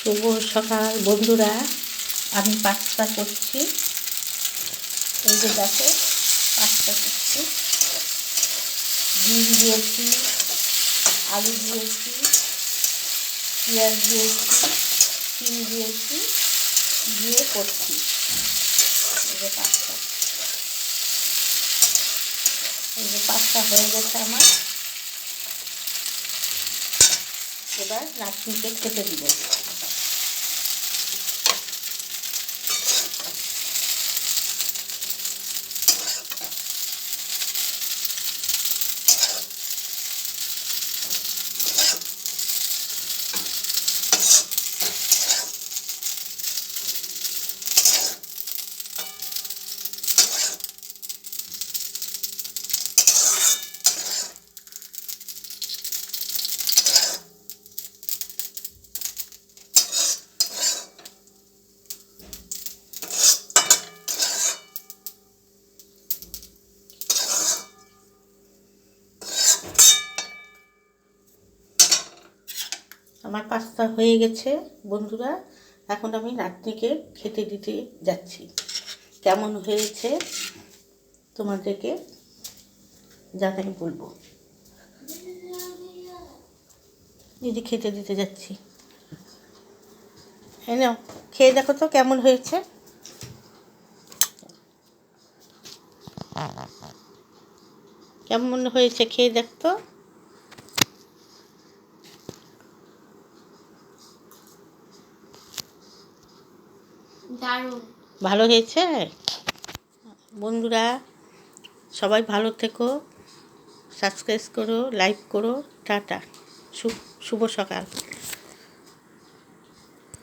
শুভ সকাল বন্ধুরা, আমি পাস্তা করছি। এই যে দেখো, পাস্তা করছি। ডিম দিয়েছি, আলু দিয়েছি, পেঁয়াজ দিয়েছি, চিনি দিয়েছি, দিয়ে করছি। এই যে পাস্তা, হয়ে গেছে আমার। এবার নাতনিকে খেতে দিব। আমার পাস্তা হয়ে গেছে বন্ধুরা। এখন আমি নাতনিকে খেতে দিতে যাচ্ছি। কেমন হয়েছে তোমাদেরকে জানাই বলবো। এই যে খেতে দিতে যাচ্ছি। হ্যাঁ, নাও খেয়ে দেখো তো কেমন হয়েছে। কেমন হয়েছে খেয়ে দেখতো। দারুণ ভালো হয়েছে বন্ধুরা। সবাই ভালো থেকো, সাবস্ক্রাইব করো, লাইক করো। টাটা, শুভ সকাল।